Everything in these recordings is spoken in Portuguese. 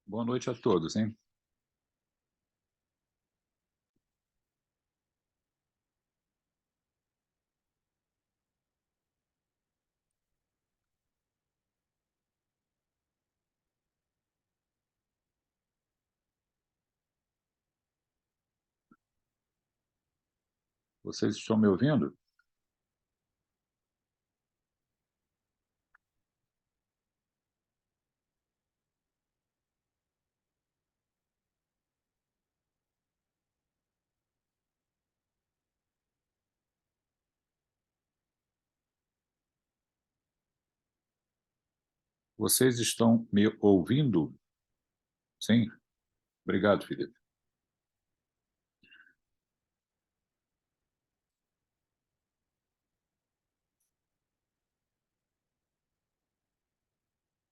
Boa noite a todos, hein? Vocês estão me ouvindo? Vocês estão me ouvindo? Sim? Obrigado, Felipe.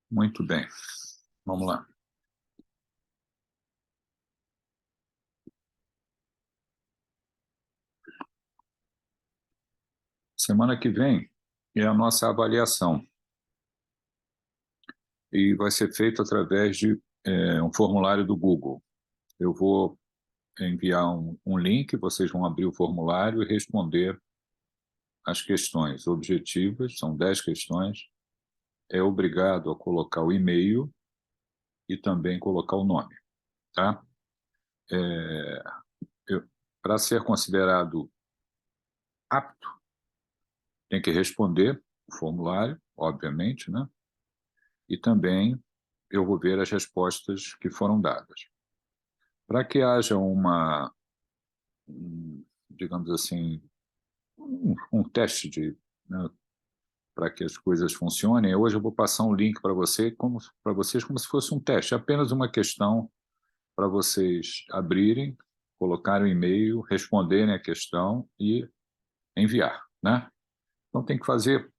Muito bem. Vamos lá. Semana que vem é a nossa avaliação e vai ser feito através de um formulário do Google. Eu vou enviar um link, vocês vão abrir o formulário e responder as questões objetivas, são 10 questões. É obrigado a colocar o e-mail e também colocar o nome, tá? É, Para ser considerado apto, tem que responder o formulário, obviamente, né? E também eu vou ver as respostas que foram dadas. Para que haja digamos assim, um teste né, para que as coisas funcionem, hoje eu vou passar um link para vocês como se fosse um teste, apenas uma questão para vocês abrirem, colocarem o e-mail, responderem a questão e enviar, né? Então tem que fazer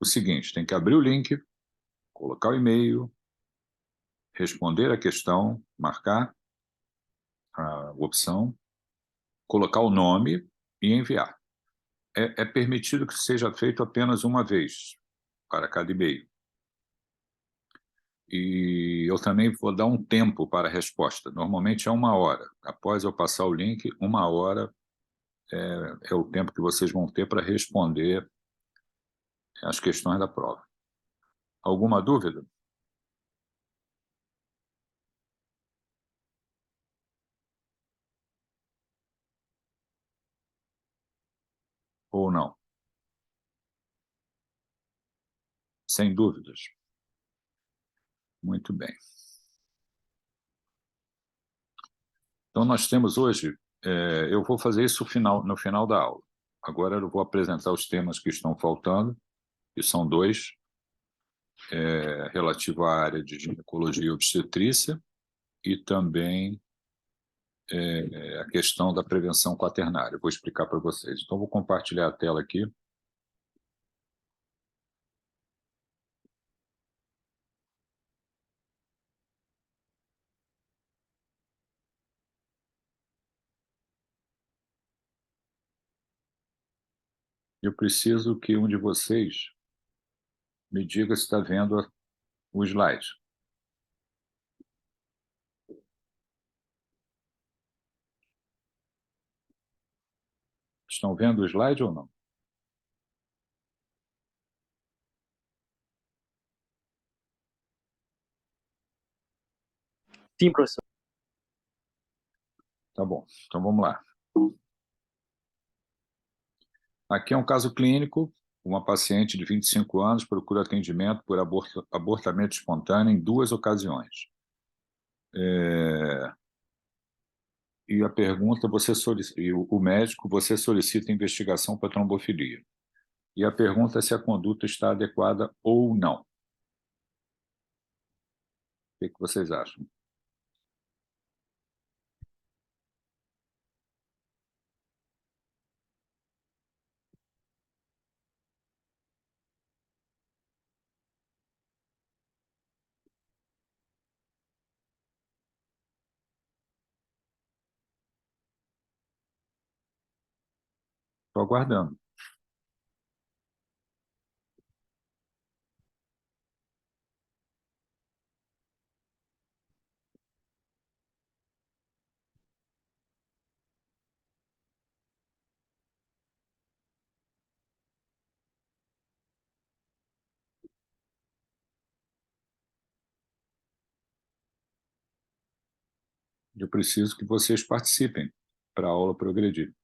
o seguinte, tem que abrir o link, colocar o e-mail, responder a questão, marcar a opção, colocar o nome e enviar. É permitido que seja feito apenas uma vez para cada e-mail. E eu também vou dar um tempo para a resposta. Normalmente é 1 hora. Após eu passar o link, 1 hora é o tempo que vocês vão ter para responder as questões da prova. Alguma dúvida? Ou não? Sem dúvidas. Muito bem. Então, nós temos hoje, eu vou fazer isso no final da aula. Agora eu vou apresentar os temas que estão faltando, que são 2, relativo à área de ginecologia e obstetrícia, e também a questão da prevenção quaternária. Eu vou explicar para vocês. Então, vou compartilhar a tela aqui. Eu preciso que um de vocês me diga se está vendo o slide. Estão vendo o slide ou não? Sim, professor. Tá bom. Então, vamos lá. Aqui é um caso clínico. Uma paciente de 25 anos procura atendimento por abortamento espontâneo em 2 ocasiões. E a pergunta, e o médico, você solicita investigação para trombofilia. E a pergunta é se a conduta está adequada ou não. O que vocês acham? Estou aguardando. eu preciso que vocês participem para a aula progredir.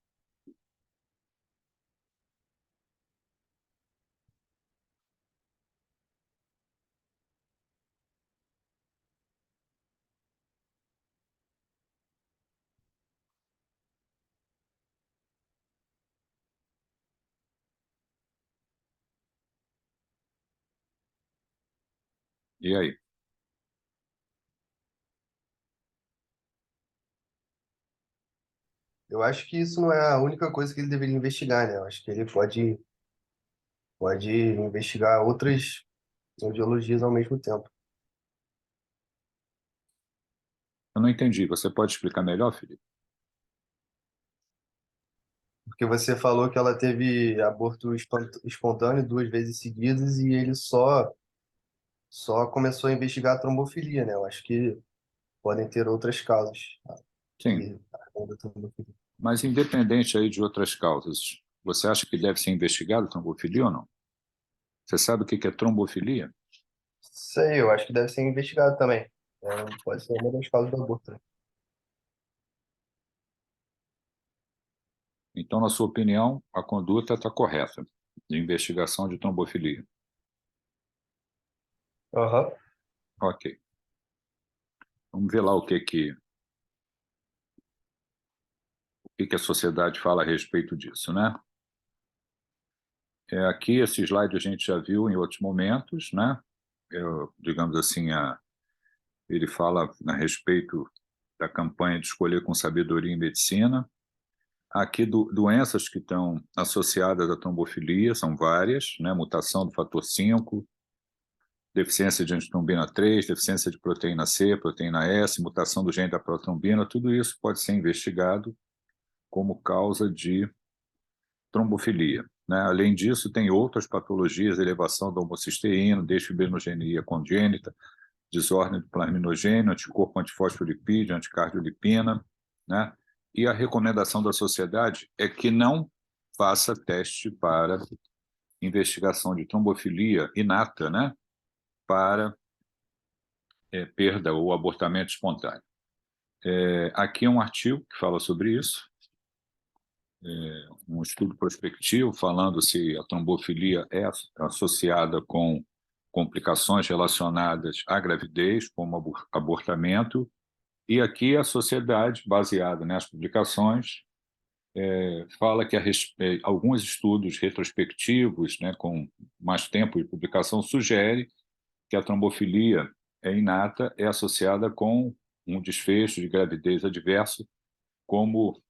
E aí? Eu acho que isso não é a única coisa que ele deveria investigar, né? Eu acho que ele pode investigar outras ideologias ao mesmo tempo. Eu não entendi. Você pode explicar melhor, Felipe? Porque você falou que ela teve aborto espontâneo 2 vezes seguidas e ele só começou a investigar a trombofilia, né? Eu acho que podem ter outras causas Sim. além da trombofilia. Mas independente aí de outras causas, você acha que deve ser investigado trombofilia ou não? Você sabe o que é trombofilia? Sei, eu acho que deve ser investigado também. Pode ser uma das causas do aborto, né? Então, na sua opinião, a conduta está correta de investigação de trombofilia. Aham. Ok. Vamos ver lá o que a sociedade fala a respeito disso, né? Aqui, esse slide a gente já viu em outros momentos, né? Digamos assim, ele fala a respeito da campanha de escolher com sabedoria em medicina. Aqui, doenças que estão associadas à trombofilia, são várias, né? Mutação do fator 5, deficiência de antitrombina 3, deficiência de proteína C, proteína S, mutação do gene da protrombina, tudo isso pode ser investigado como causa de trombofilia, né? Além disso, tem outras patologias, elevação da homocisteína, desfibrinogenia congênita, desordem do plasminogênio, anticorpo antifosfolipídio, anticardiolipina, né? E a recomendação da sociedade é que não faça teste para investigação de trombofilia inata, né? Para perda ou abortamento espontâneo. Aqui é um artigo que fala sobre isso, um estudo prospectivo falando se a trombofilia é associada com complicações relacionadas à gravidez, como abortamento, e aqui a sociedade, baseada nas publicações, fala que alguns estudos retrospectivos, né, com mais tempo de publicação, sugerem que a trombofilia inata é associada com um desfecho de gravidez adverso, como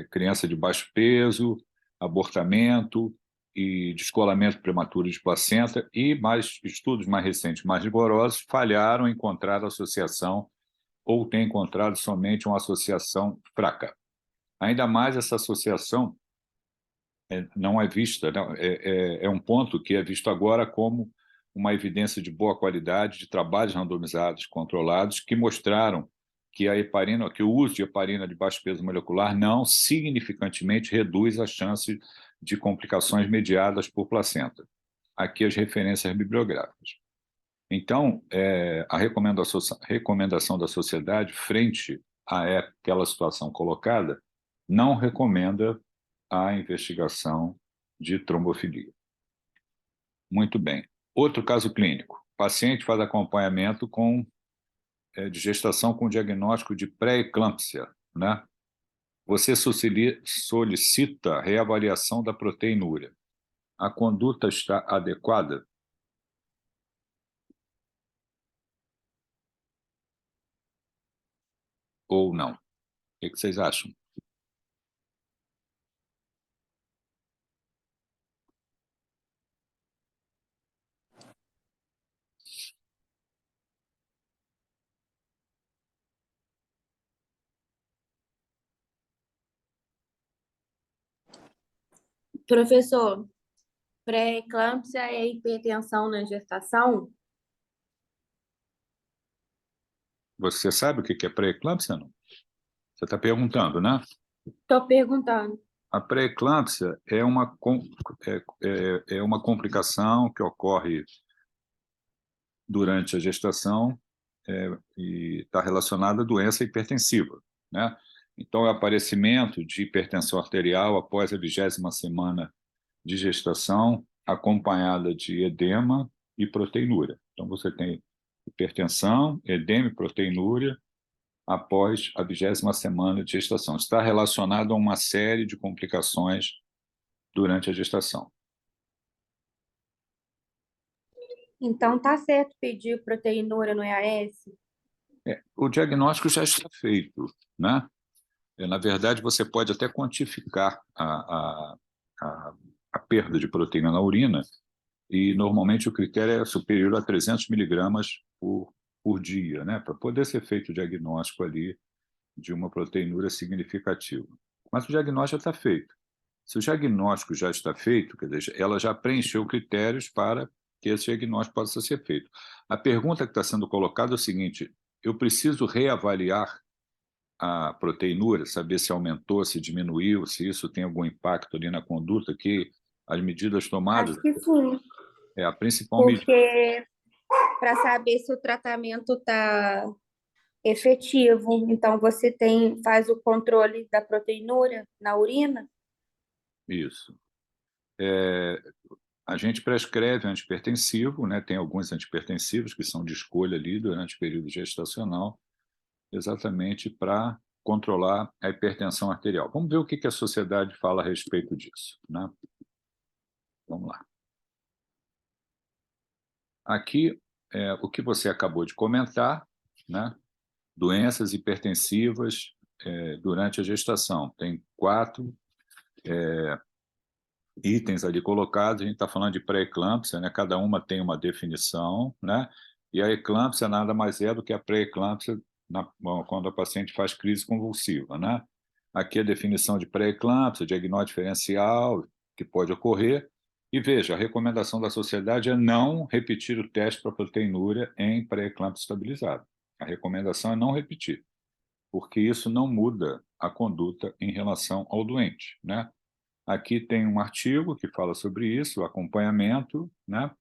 criança de baixo peso, abortamento e descolamento prematuro de placenta, e mais estudos mais recentes, mais rigorosos, falharam em encontrar associação ou têm encontrado somente uma associação fraca. Ainda mais essa associação não é vista, não, é um ponto que é visto agora como uma evidência de boa qualidade de trabalhos randomizados controlados que mostraram que a heparina, que o uso de heparina de baixo peso molecular não significantemente reduz a chance de complicações mediadas por placenta. Aqui as referências bibliográficas. Então, a recomendação da sociedade frente a aquela situação colocada não recomenda a investigação de trombofilia. Muito bem. Outro caso clínico. O paciente faz acompanhamento de gestação com diagnóstico de pré-eclâmpsia, né? Você solicita reavaliação da proteinúria. A conduta está adequada? Ou não? O que vocês acham? Professor, pré-eclâmpsia é hipertensão na gestação? Você sabe o que é pré-eclâmpsia, não? Você está perguntando, né? Estou perguntando. A pré-eclâmpsia é uma complicação que ocorre durante a gestação e está relacionada à doença hipertensiva, né? Então, é o aparecimento de hipertensão arterial após a 20ª semana de gestação, acompanhada de edema e proteinúria. Então, você tem hipertensão, edema e proteinúria após a 20ª semana de gestação. Está relacionado a uma série de complicações durante a gestação. Então, tá certo pedir proteinúria no EAS? O diagnóstico já está feito, né? Na verdade, você pode até quantificar a perda de proteína na urina, e normalmente o critério é superior a 300 miligramas por dia, né? Para poder ser feito o diagnóstico ali de uma proteinúria significativa. Mas o diagnóstico já está feito. Se o diagnóstico já está feito, quer dizer, ela já preencheu critérios para que esse diagnóstico possa ser feito. A pergunta que está sendo colocada é o seguinte: eu preciso reavaliar a proteinúria, saber se aumentou, se diminuiu, se isso tem algum impacto ali na conduta, que as medidas tomadas, Acho que sim, a principal medida. porque para saber se o tratamento está efetivo, então você faz o controle da proteinúria na urina. Isso. A gente prescreve antihipertensivo, né? Tem alguns antihipertensivos que são de escolha ali durante o período gestacional, exatamente para controlar a hipertensão arterial. Vamos ver o que a sociedade fala a respeito disso, né? Vamos lá. Aqui, o que você acabou de comentar, né? Doenças hipertensivas durante a gestação. Tem 4 itens ali colocados. A gente está falando de pré-eclâmpsia, né? Cada uma tem uma definição, né? E a eclâmpsia nada mais é do que a pré-eclâmpsia quando a paciente faz crise convulsiva, né? Aqui a definição de pré-eclâmpsia, diagnóstico diferencial que pode ocorrer. E veja, a recomendação da sociedade é não repetir o teste para proteinúria em pré-eclâmpsia estabilizado. A recomendação é não repetir, porque isso não muda a conduta em relação ao doente, né? Aqui tem um artigo que fala sobre isso, o acompanhamento, né?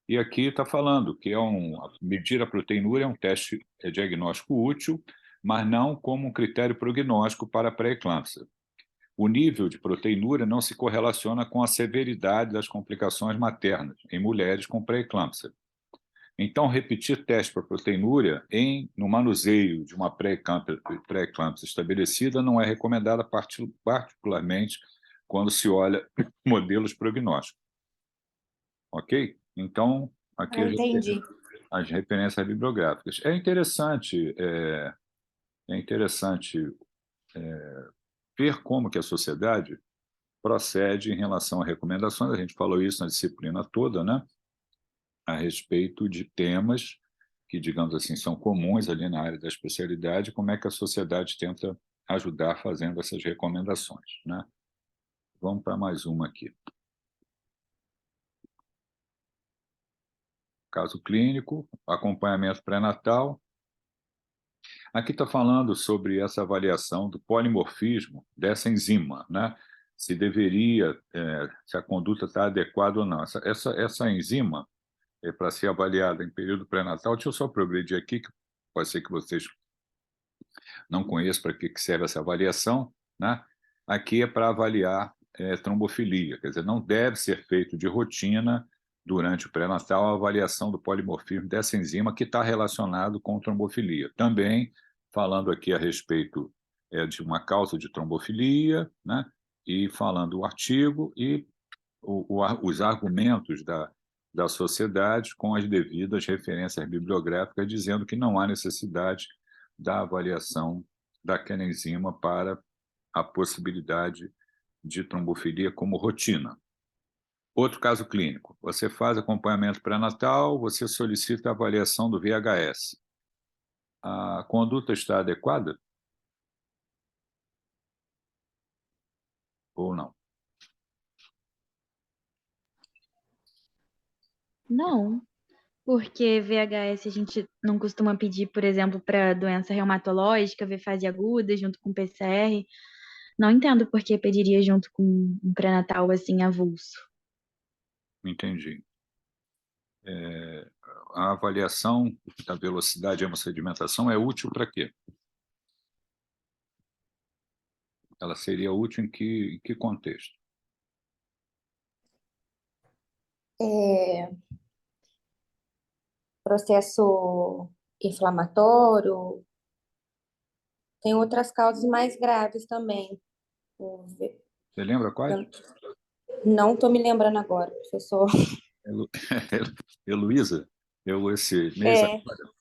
E aqui está falando que medir a proteinúria é um teste diagnóstico útil, mas não como um critério prognóstico para a pré-eclâmpsia. O nível de proteinúria não se correlaciona com a severidade das complicações maternas em mulheres com pré-eclâmpsia. Então, repetir teste para proteinúria no manuseio de uma pré-eclâmpsia estabelecida não é recomendada, particularmente quando se olha modelos prognósticos. Ok? Então, aqui Entendi. as referências bibliográficas. É interessante ver como que a sociedade procede em relação a recomendações. A gente falou isso na disciplina toda, né? A respeito de temas que, digamos assim, são comuns ali na área da especialidade, como é que a sociedade tenta ajudar fazendo essas recomendações, né? Vamos para mais uma aqui. Caso clínico, acompanhamento pré-natal. Aqui está falando sobre essa avaliação do polimorfismo dessa enzima, né? Se deveria, se a conduta está adequada ou não. Essa enzima é para ser avaliada em período pré-natal. Deixa eu só progredir aqui, que pode ser que vocês não conheçam para que serve essa avaliação, né? Aqui é para avaliar trombofilia, quer dizer, não deve ser feito de rotina durante o pré-natal a avaliação do polimorfismo dessa enzima que está relacionado com trombofilia. Também falando aqui a respeito de uma causa de trombofilia, né? E falando o artigo e os argumentos da sociedade com as devidas referências bibliográficas, dizendo que não há necessidade da avaliação daquela enzima para a possibilidade de trombofilia como rotina. Outro caso clínico, você faz acompanhamento pré-natal, você solicita a avaliação do VHS. A conduta está adequada? Ou não? Não, porque VHS a gente não costuma pedir, por exemplo, para doença reumatológica, ver fase aguda junto com PCR. Não entendo por que pediria junto com um pré-natal assim avulso. Entendi. A avaliação da velocidade de hemossedimentação é útil para quê? Ela seria útil em que contexto? Processo inflamatório, tem outras causas mais graves também. Você lembra quais? Não estou me lembrando agora, professor. Heloísa,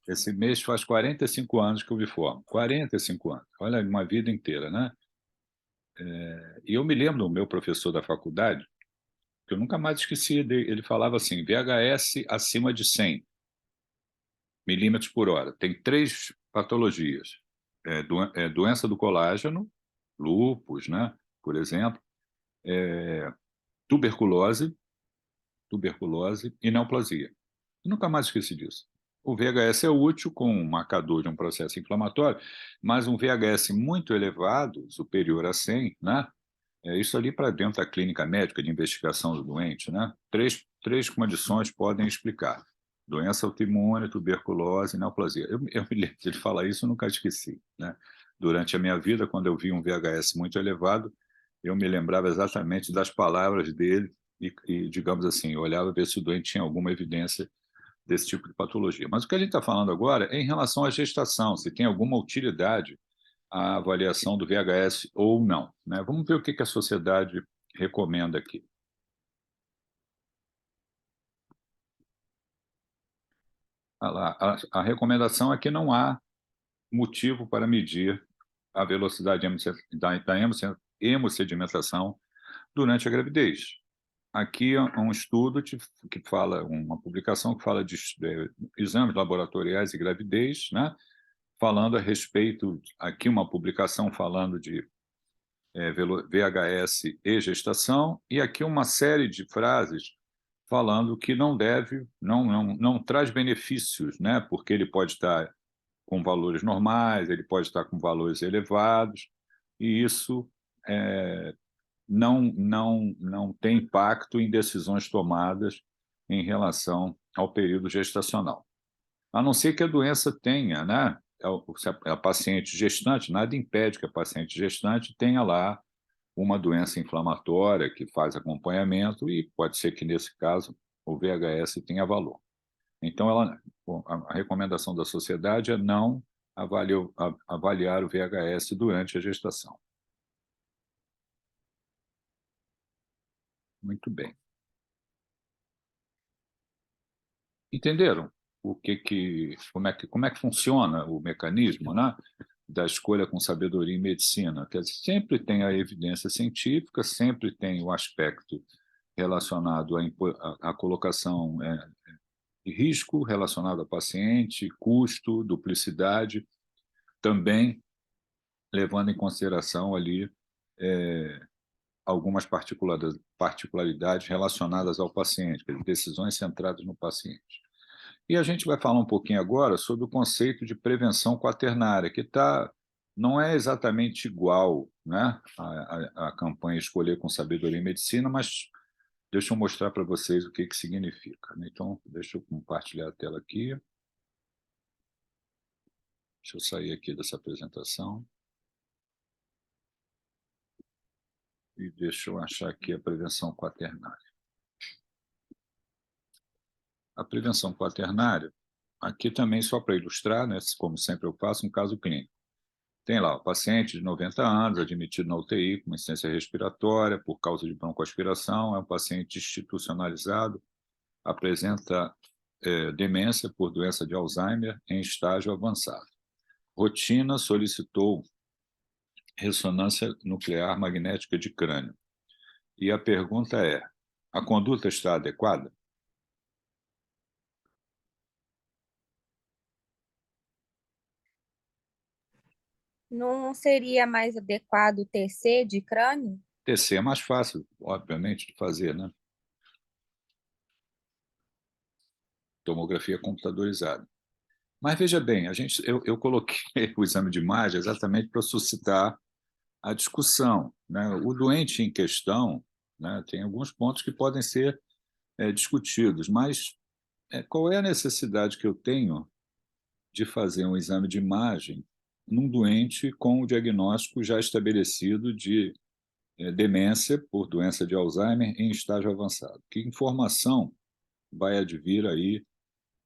esse mês faz 45 anos que eu me formo. 45 anos. Olha, uma vida inteira, né? E eu me lembro do meu professor da faculdade, que eu nunca mais esqueci dele. Ele falava assim, VHS acima de 100 milímetros por hora. Tem 3 patologias. Doença do colágeno, lúpus, né? Por exemplo, tuberculose e neoplasia. Eu nunca mais esqueci disso. O VHS é útil como um marcador de um processo inflamatório, mas um VHS muito elevado, superior a 100, né? Isso ali para dentro da clínica médica de investigação do doente, né? Três condições podem explicar: doença autoimune, tuberculose e neoplasia. Eu me lembro de ele falar isso, eu nunca esqueci, né? Durante a minha vida, quando eu vi um VHS muito elevado, eu me lembrava exatamente das palavras dele e digamos assim, eu olhava ver se o doente tinha alguma evidência desse tipo de patologia. Mas o que a gente está falando agora é em relação à gestação, se tem alguma utilidade a avaliação do VHS ou não, né? Vamos ver o que a sociedade recomenda aqui. A recomendação é que não há motivo para medir a velocidade da hemossedimentação durante a gravidez. Aqui é um estudo que fala, uma publicação que fala de exames laboratoriais e gravidez, né? Falando a respeito, aqui uma publicação falando de VHS e gestação, e aqui uma série de frases falando que não traz benefícios, né? Porque ele pode estar com valores normais, ele pode estar com valores elevados, e isso não tem impacto em decisões tomadas em relação ao período gestacional. A não ser que a doença tenha, né? Se a paciente gestante, nada impede que a paciente gestante tenha lá uma doença inflamatória que faz acompanhamento e pode ser que, nesse caso, o VHS tenha valor. Então, a recomendação da sociedade é não avaliar o VHS durante a gestação. Muito bem. Entenderam como é que funciona o mecanismo, né, da escolha com sabedoria em medicina? Quer dizer, sempre tem a evidência científica, sempre tem o aspecto relacionado à colocação de risco relacionado ao paciente, custo, duplicidade, também levando em consideração ali algumas particularidades relacionadas ao paciente, decisões centradas no paciente. E a gente vai falar um pouquinho agora sobre o conceito de prevenção quaternária, que não é exatamente igual, né, à campanha Escolher com Sabedoria em Medicina, mas deixa eu mostrar para vocês o que significa. Então, deixa eu compartilhar a tela aqui. Deixa eu sair aqui dessa apresentação. E deixa eu achar aqui a prevenção quaternária. A prevenção quaternária, aqui também só para ilustrar, né, como sempre eu faço, um caso clínico. Tem lá o paciente de 90 anos, admitido na UTI com insuficiência respiratória por causa de broncoaspiração, é um paciente institucionalizado, apresenta demência por doença de Alzheimer em estágio avançado. Rotina solicitou ressonância nuclear magnética de crânio. E a pergunta é: a conduta está adequada? Não seria mais adequado o TC de crânio? TC é mais fácil, obviamente, de fazer, né? Tomografia computadorizada. Mas veja bem, eu coloquei o exame de imagem exatamente para suscitar a discussão, né? O doente em questão, né, tem alguns pontos que podem ser discutidos, mas qual é a necessidade que eu tenho de fazer um exame de imagem num doente com o diagnóstico já estabelecido de demência por doença de Alzheimer em estágio avançado? Que informação vai advir aí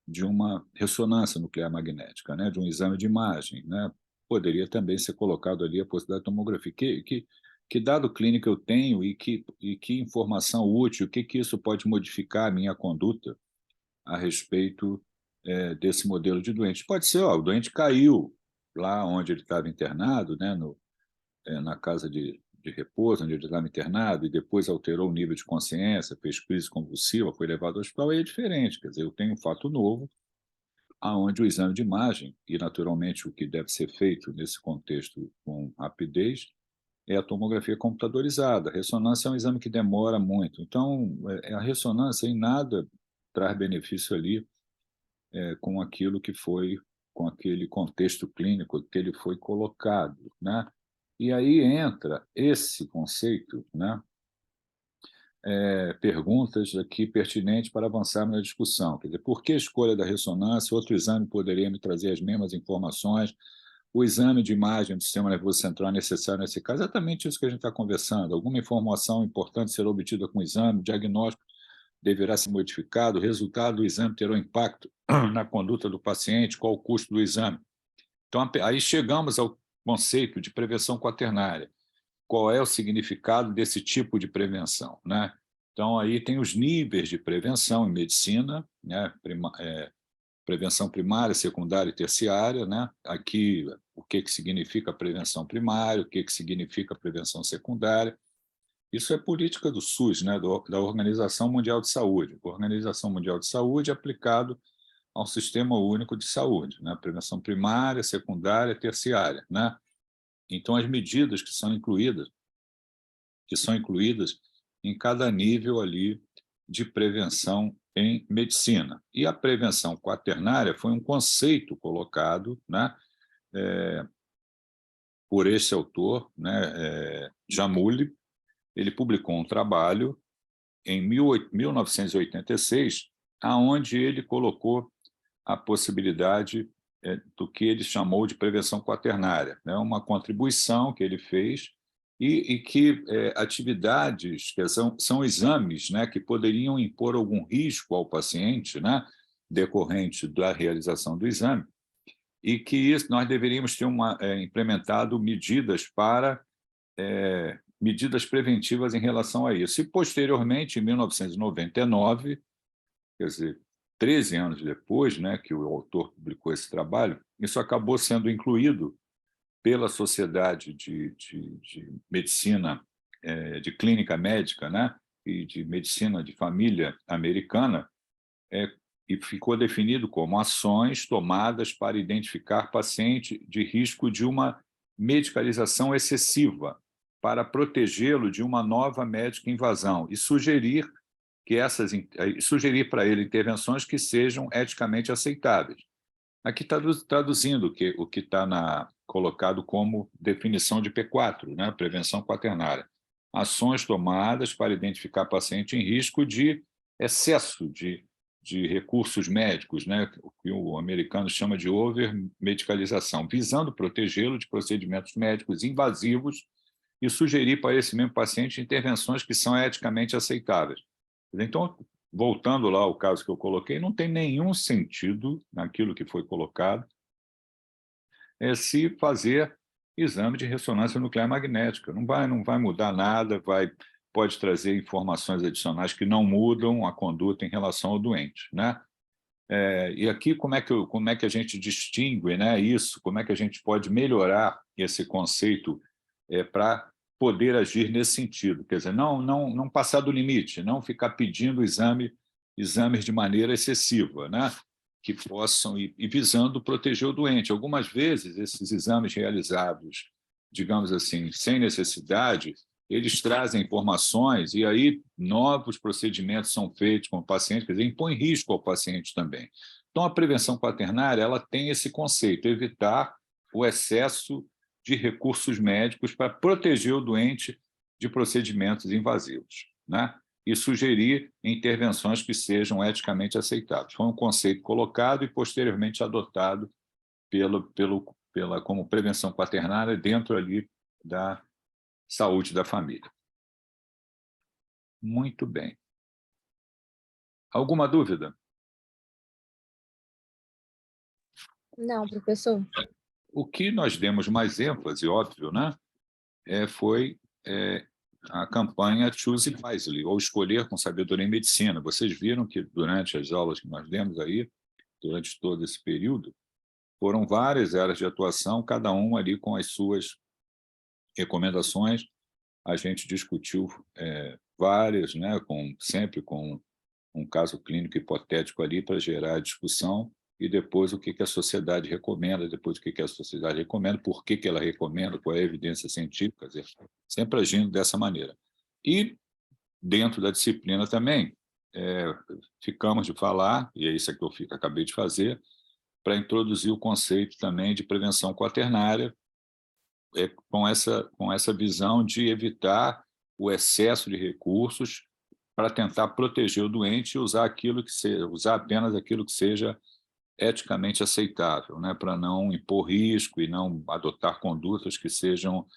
de uma ressonância nuclear magnética, né, de um exame de imagem, né? Poderia também ser colocado ali a possibilidade de tomografia. Que dado clínico eu tenho e que informação útil, o que isso pode modificar a minha conduta a respeito desse modelo de doente? Pode ser, o doente caiu lá onde ele estava internado, né, na casa de repouso, onde ele estava internado, e depois alterou o nível de consciência, fez crise convulsiva, foi levado ao hospital, aí é diferente. Quer dizer, eu tenho um fato novo, aonde o exame de imagem, e naturalmente o que deve ser feito nesse contexto com rapidez, é a tomografia computadorizada. A ressonância é um exame que demora muito. Então, a ressonância em nada traz benefício ali com aquilo que foi, com aquele contexto clínico que ele foi colocado, né? E aí entra esse conceito, né? Perguntas aqui pertinentes para avançarmos na discussão. Quer dizer, por que a escolha da ressonância? Outro exame poderia me trazer as mesmas informações? O exame de imagem do sistema nervoso central é necessário nesse caso? Exatamente isso que a gente está conversando. Alguma informação importante será obtida com o exame, o diagnóstico deverá ser modificado, o resultado do exame terá um impacto na conduta do paciente, qual o custo do exame? Então, aí chegamos ao conceito de prevenção quaternária. Qual é o significado desse tipo de prevenção, né? Então, aí tem os níveis de prevenção em medicina, né? Prevenção primária, secundária e terciária, né? Aqui, o que significa prevenção primária, o que significa prevenção secundária. Isso é política do SUS, né? Da Organização Mundial de Saúde. A Organização Mundial de Saúde é aplicado ao Sistema Único de Saúde, né? Prevenção primária, secundária, terciária, né? Então, as medidas que são incluídas em cada nível ali de prevenção em medicina. E a prevenção quaternária foi um conceito colocado, né, por esse autor, né, Jamuli. Ele publicou um trabalho em 1986, aonde ele colocou a possibilidade do que ele chamou de prevenção quaternária, né, uma contribuição que ele fez e que atividades que são exames, né, que poderiam impor algum risco ao paciente, né, decorrente da realização do exame, e que nós deveríamos ter implementado medidas medidas preventivas em relação a isso. E, posteriormente, em 1999, quer dizer, 13 anos depois, né, que o autor publicou esse trabalho, isso acabou sendo incluído pela Sociedade de Medicina, de Clínica Médica, né, e de Medicina de Família Americana, e ficou definido como ações tomadas para identificar paciente de risco de uma medicalização excessiva, para protegê-lo de uma nova médica invasão e sugerir para ele intervenções que sejam eticamente aceitáveis. Aqui está traduzindo o que está colocado como definição de P4, né? Prevenção quaternária. Ações tomadas para identificar paciente em risco de excesso de recursos médicos, né? O que o americano chama de overmedicalização, visando protegê-lo de procedimentos médicos invasivos e sugerir para esse mesmo paciente intervenções que são eticamente aceitáveis. Então, voltando lá ao caso que eu coloquei, não tem nenhum sentido naquilo que foi colocado se fazer exame de ressonância nuclear magnética. Não vai mudar nada, pode trazer informações adicionais que não mudam a conduta em relação ao doente, né? E aqui, como é que a gente distingue, né, isso? Como é que a gente pode melhorar esse conceito para poder agir nesse sentido? Quer dizer, não passar do limite, não ficar pedindo exames de maneira excessiva, né, que possam, e visando proteger o doente. Algumas vezes, esses exames realizados, digamos assim, sem necessidade, eles trazem informações e aí novos procedimentos são feitos com o paciente, quer dizer, impõe risco ao paciente também. Então, a prevenção quaternária ela tem esse conceito, evitar o excesso de recursos médicos para proteger o doente de procedimentos invasivos, né? e sugerir intervenções que sejam eticamente aceitáveis. Foi um conceito colocado e posteriormente adotado como prevenção quaternária dentro ali da saúde da família. Muito bem. Alguma dúvida? Não, professor. O que nós demos mais ênfase, óbvio, né? Foi a campanha Choose Wisely, ou Escolher com Sabedoria em Medicina. Vocês viram que durante as aulas que nós demos aí, durante todo esse período, foram várias áreas de atuação, cada um ali com as suas recomendações. A gente discutiu várias, né, sempre com um caso clínico hipotético ali para gerar discussão, e depois o que a sociedade recomenda, depois o que a sociedade recomenda, por que ela recomenda, qual é a evidência científica, quer dizer, sempre agindo dessa maneira. E, dentro da disciplina também, ficamos de falar, e é isso que eu acabei de fazer, para introduzir o conceito também de prevenção quaternária, com essa visão de evitar o excesso de recursos para tentar proteger o doente e usar apenas aquilo que seja eticamente aceitável, né, para não impor risco e não adotar condutas que sejam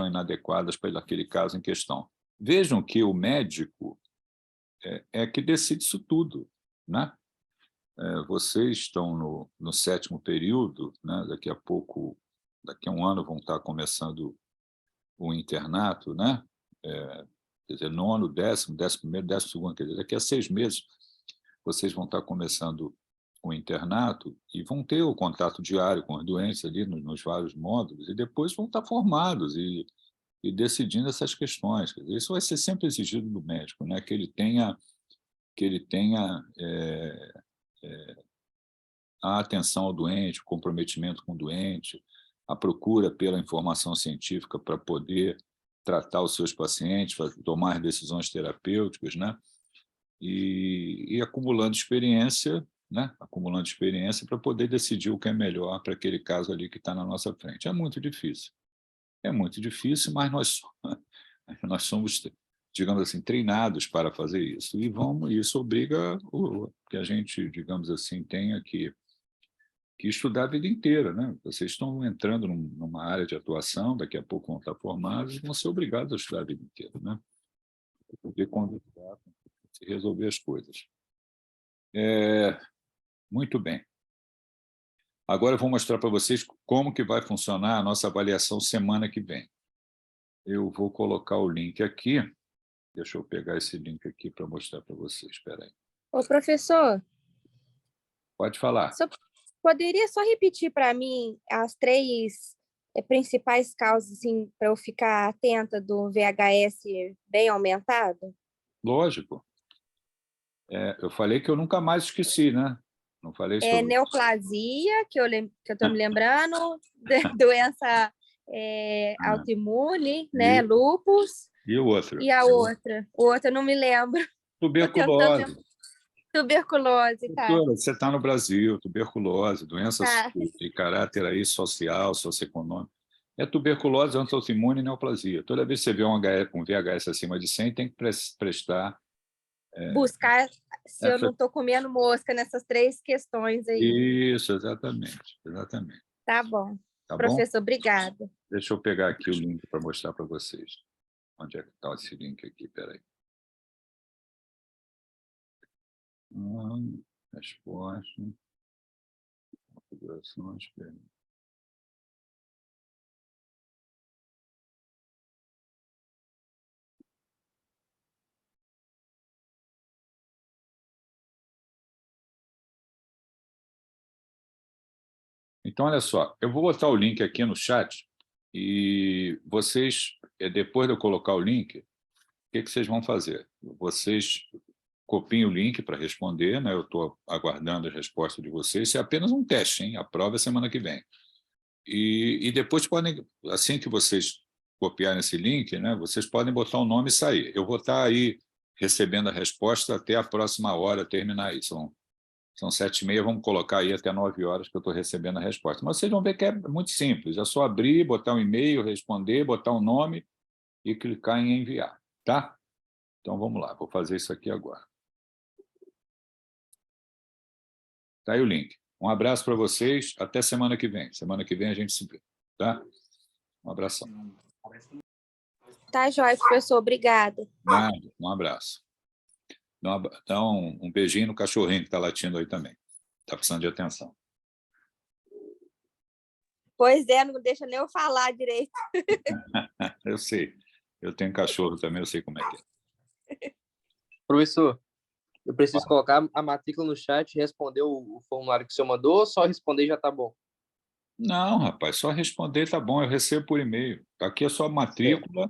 inadequadas para aquele caso em questão. Vejam que o médico é que decide isso tudo, né? Vocês estão no 7º período, né? Daqui a um ano vão estar começando o internato, né? Quer dizer, 9º, 10º, 11º, 12º, quer dizer, daqui a 6 meses vocês vão estar começando o internato e vão ter o contato diário com os doentes ali nos vários módulos, e depois vão estar formados e decidindo essas questões. Quer dizer, isso vai ser sempre exigido do médico, né? Que ele tenha a atenção ao doente, o comprometimento com o doente, a procura pela informação científica para poder tratar os seus pacientes, tomar decisões terapêuticas, né? E acumulando experiência, né? Acumulando experiência para poder decidir o que é melhor para aquele caso ali que está na nossa frente. É muito difícil, mas nós somos, digamos assim, treinados para fazer isso, e isso obriga que a gente, digamos assim, tenha que estudar a vida inteira, né? Vocês estão entrando numa área de atuação, daqui a pouco vão estar formados e vão ser obrigados a estudar a vida inteira, né? Para poder conversar, resolver as coisas. Muito bem. Agora eu vou mostrar para vocês como que vai funcionar a nossa avaliação semana que vem. Eu vou colocar o link aqui. Deixa eu pegar esse link aqui para mostrar para vocês. Espera aí. Ô, professor, Pode falar. você poderia só repetir para mim as 3 principais causas, assim, para eu ficar atenta do VHS bem aumentado? Lógico. Eu falei que eu nunca mais esqueci, né? Não falei sobre... Neoplasia, que eu estou me lembrando, doença autoimune, né? Lúpus. E o outro? E a outra? O outro eu não me lembro. Tuberculose. Tuberculose, tá. Você está no Brasil, tuberculose, doença de caráter aí social, socioeconômico. É tuberculose, autoimune e neoplasia. Toda vez que você vê um VHS acima de 100, tem que prestar... buscar se eu não estou comendo mosca nessas 3 questões aí. Isso, exatamente. Tá bom. Tá Professor, bom? obrigada. Deixa eu pegar aqui o link para mostrar para vocês. Onde é que está esse link aqui? Espera aí. Resposta. Configurações. Então, olha só, eu vou botar o link aqui no chat e vocês, depois de eu colocar o link, o que vocês vão fazer? Vocês copiem o link para responder, né? Eu estou aguardando a resposta de vocês. Isso é apenas um teste, hein? A prova é semana que vem. E depois podem, assim que vocês copiarem esse link, né? Vocês podem botar o nome e sair. Eu vou estar aí recebendo a resposta até a próxima hora terminar isso. São 7h30, vamos colocar aí até 9 horas que eu estou recebendo a resposta. Mas vocês vão ver que é muito simples. É só abrir, botar um e-mail, responder, botar um nome e clicar em enviar, tá? Então, vamos lá, vou fazer isso aqui agora. Está aí o link. Um abraço para vocês, até semana que vem. Semana que vem a gente se vê, tá? Um abração. Tá, joia, professor. Obrigada. Nada, um abraço. Dá um beijinho no cachorrinho que está latindo aí também. Está precisando de atenção. Pois é, não deixa nem eu falar direito. Eu sei. Eu tenho cachorro também, eu sei como é que é. Professor, eu preciso colocar a matrícula no chat e responder o formulário que o senhor mandou, ou só responder já tá bom? Não, rapaz, só responder tá bom, eu recebo por e-mail. Aqui é só matrícula,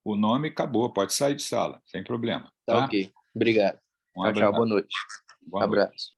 o nome e acabou. Pode sair de sala, sem problema. Tá Tá? ok. Obrigado. Um Tchau, tchau. abraço. Boa noite. Boa noite. Abraço.